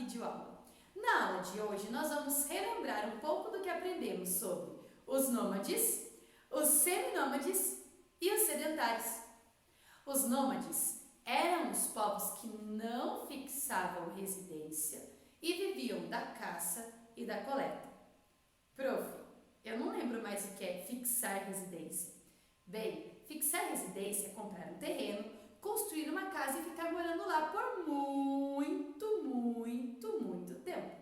videoaula. Na aula de hoje, nós vamos relembrar um pouco do que aprendemos sobre os nômades, os seminômades e os sedentários. Os nômades eram os povos que não fixavam residência e viviam da caça e da coleta. Prof, eu não lembro mais o que é fixar residência. Bem, fixar residência é comprar um terreno, construir uma casa e ficar morando lá por muito tempo.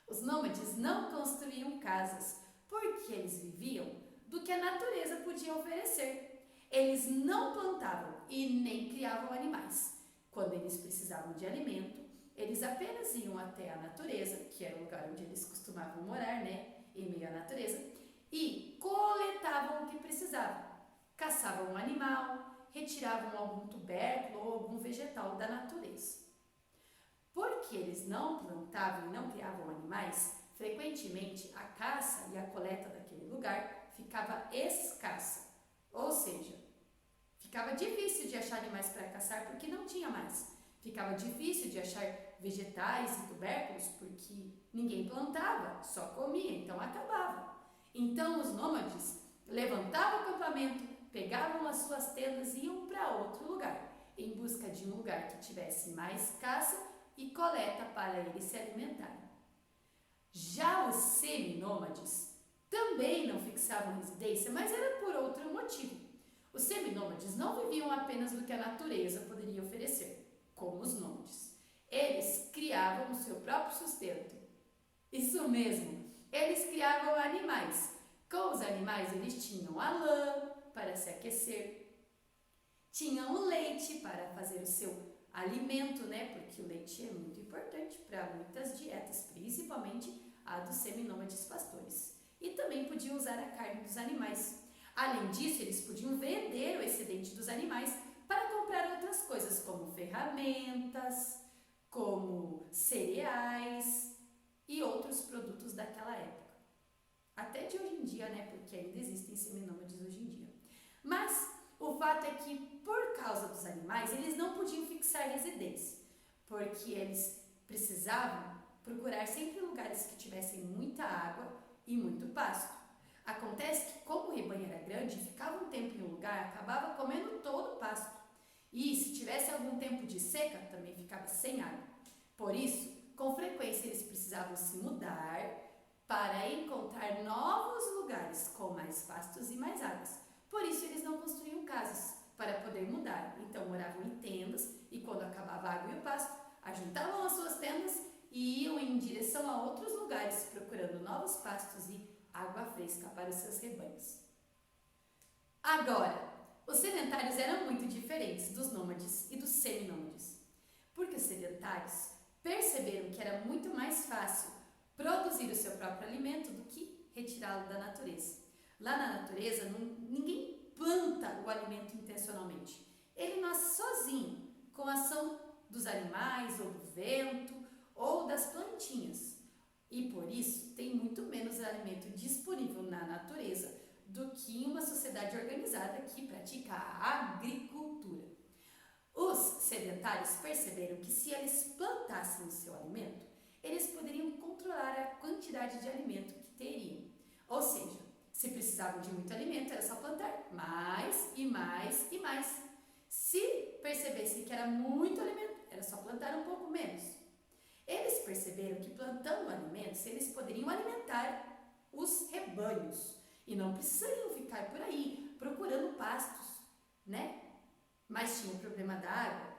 Os nômades não construíam casas porque eles viviam do que a natureza podia oferecer. Eles não plantavam e nem criavam animais. Quando eles precisavam de alimento, eles apenas iam até a natureza, que era o lugar onde eles costumavam morar, em meio à natureza, e coletavam o que precisavam. Caçavam um animal, retiravam algum tubérculo ou algum vegetal da natureza. Porque eles não plantavam e não criavam animais, frequentemente a caça e a coleta daquele lugar ficava escassa, ou seja, ficava difícil de achar animais para caçar porque não tinha mais. Ficava difícil de achar vegetais e tubérculos porque ninguém plantava, só comia, então acabava. Então os nômades levantavam o acampamento, pegavam as suas tendas e iam para outro lugar, em busca de um lugar que tivesse mais caça e coleta para eles se alimentarem. Já os seminômades também não fixavam residência, mas era por outro motivo. Os seminômades não viviam apenas do que a natureza poderia oferecer, como os nômades. Eles criavam o seu próprio sustento. Isso mesmo, eles criavam animais. Com os animais eles tinham a lã para se aquecer, tinham o leite para fazer o seu alimento, porque o leite é muito importante para muitas dietas, principalmente a dos seminômades pastores. E também podiam usar a carne dos animais. Além disso, eles podiam vender o excedente dos animais para comprar outras coisas, como ferramentas, como cereais e outros produtos daquela época. Até de hoje em dia, porque ainda existem seminômades hoje em dia. Mas o fato é que, por causa dos animais, eles não podiam fixar residência, porque eles precisavam procurar sempre lugares que tivessem muita água e muito pasto. Acontece que, como o rebanho era grande, ficava um tempo em um lugar, acabava comendo todo o pasto. E se tivesse algum tempo de seca, também ficava sem água. Por isso, com frequência eles precisavam se mudar para encontrar novos lugares com mais pastos e mais águas. Por isso eles não construíam casas para poder mudar. Então moravam em tendas e quando acabava a água e o pasto, ajuntavam as suas tendas e iam em direção a outros lugares procurando novos pastos e água fresca para os seus rebanhos. Agora, os sedentários eram muito diferentes dos nômades e dos seminômades, porque os sedentários perceberam que era muito mais fácil produzir o seu próprio alimento do que retirá-lo da natureza. Lá na natureza, ninguém planta o alimento intencionalmente. Ele nasce sozinho, com a ação dos animais, ou do vento, ou das plantinhas. E por isso, tem muito menos alimento disponível na natureza do que em uma sociedade organizada que pratica a agricultura. Os sedentários perceberam que se eles plantassem o seu alimento, eles poderiam controlar a quantidade de alimento que teriam. Ou seja, se precisavam de muito alimento, era só plantar mais e mais e mais. Se percebessem que era muito alimento, era só plantar um pouco menos. Eles perceberam que plantando alimentos, eles poderiam alimentar os rebanhos e não precisariam ficar por aí procurando pastos, Mas tinha o problema da água,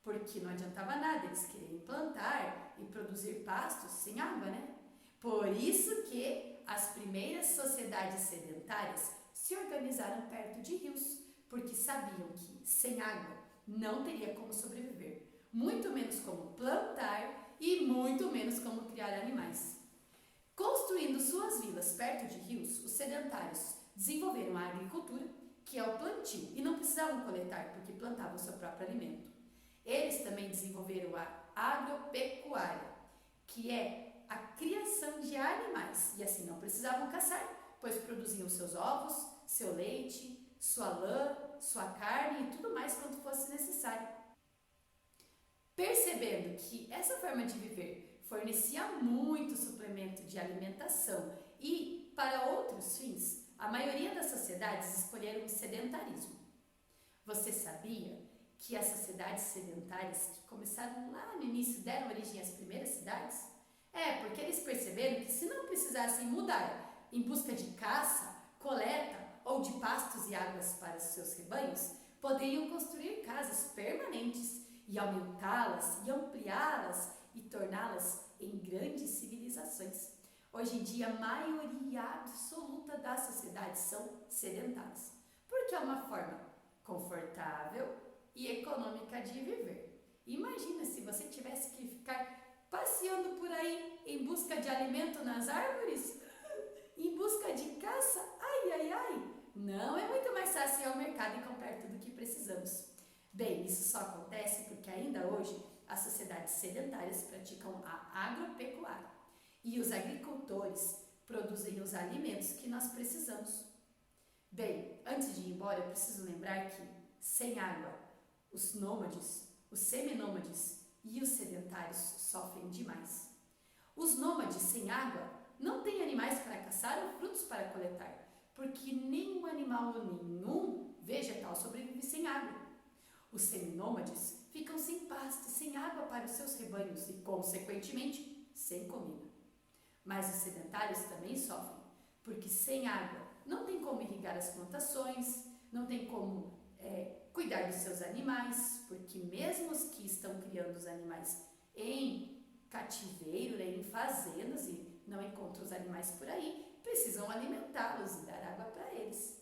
porque não adiantava nada eles quererem plantar e produzir pastos sem água, Por isso que as primeiras sociedades sedentárias se organizaram perto de rios, porque sabiam que sem água não teria como sobreviver, muito menos como plantar e muito menos como criar animais. Construindo suas vilas perto de rios, os sedentários desenvolveram a agricultura, que é o plantio, e não precisavam coletar porque plantavam seu próprio alimento. Eles também desenvolveram a agropecuária, que é a criação de animais, e assim não precisavam caçar, pois produziam seus ovos, seu leite, sua lã, sua carne e tudo mais quanto fosse necessário. Percebendo que essa forma de viver fornecia muito suplemento de alimentação e, para outros fins, a maioria das sociedades escolheram o sedentarismo. Você sabia que as sociedades sedentárias que começaram lá no início deram origem às primeiras cidades? Porque eles perceberam que se não precisassem mudar em busca de caça, coleta ou de pastos e águas para os seus rebanhos, poderiam construir casas permanentes e aumentá-las e ampliá-las e torná-las em grandes civilizações. Hoje em dia, a maioria absoluta das sociedades são sedentárias, porque é uma forma confortável e econômica de viver. Imagina se você tivesse que ficar passeando por aí em busca de alimento nas árvores, em busca de caça, não é muito mais fácil ir ao mercado e comprar tudo o que precisamos. Bem, isso só acontece porque ainda hoje as sociedades sedentárias praticam a agropecuária e os agricultores produzem os alimentos que nós precisamos. Bem, antes de ir embora, eu preciso lembrar que, sem água, os nômades, os seminômades e os sedentários sofrem demais. Os nômades sem água não têm animais para caçar ou frutos para coletar, porque nenhum animal ou nenhum vegetal sobrevive sem água. Os seminômades ficam sem pasto e sem água para os seus rebanhos e, consequentemente, sem comida. Mas os sedentários também sofrem, porque sem água não tem como irrigar as plantações, não tem como cuidar dos seus animais, porque mesmo os que estão criando os animais em cativeiro, em fazendas e não encontram os animais por aí, precisam alimentá-los e dar água para eles.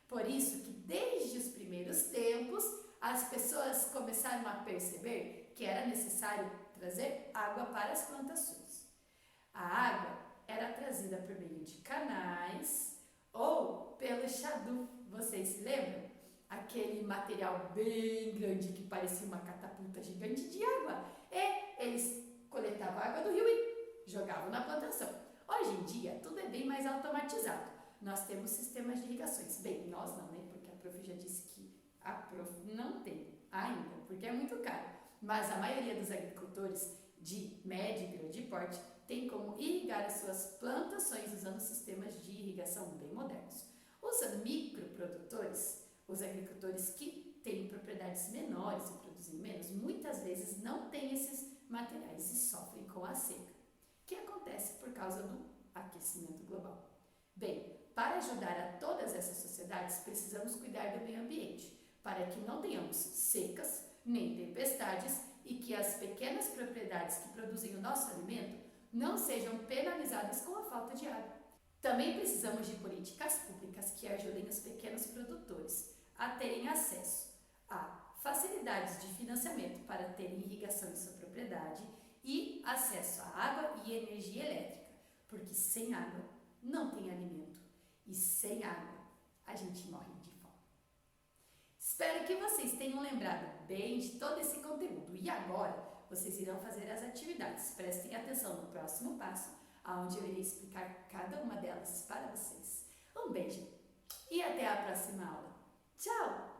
Por isso que desde os primeiros tempos, as pessoas começaram a perceber que era necessário trazer água para as plantações. A água era trazida por meio de canais ou pelo chadu. Vocês se lembram? Aquele material bem grande que parecia uma catapulta gigante de água. Eles coletavam a água do rio e jogavam na plantação. Hoje em dia, tudo é bem mais automatizado. Nós temos sistemas de irrigações. Bem, nós não, né? Porque a prof já disse que a prof não tem ainda, porque é muito caro. Mas a maioria dos agricultores de médio e grande porte tem como irrigar as suas plantações usando sistemas de irrigação bem modernos. Os microprodutores, os agricultores que têm propriedades menores e produzem menos, muitas vezes não têm esses materiais e sofrem com a seca, que acontece por causa do aquecimento global. Bem, para ajudar a todas essas sociedades, precisamos cuidar do meio ambiente, para que não tenhamos secas nem tempestades e que as pequenas propriedades que produzem o nosso alimento não sejam penalizadas com a falta de água. Também precisamos de políticas públicas que ajudem os pequenos produtores a terem acesso a facilidades de financiamento para terem irrigação em sua propriedade e acesso à água e energia elétrica, porque sem água não tem alimento e sem água a gente morre de fome. Espero que vocês tenham lembrado bem de todo esse conteúdo e agora vocês irão fazer as atividades. Prestem atenção no próximo passo, onde eu irei explicar cada uma delas para vocês. Um beijo e até a próxima aula. Tchau!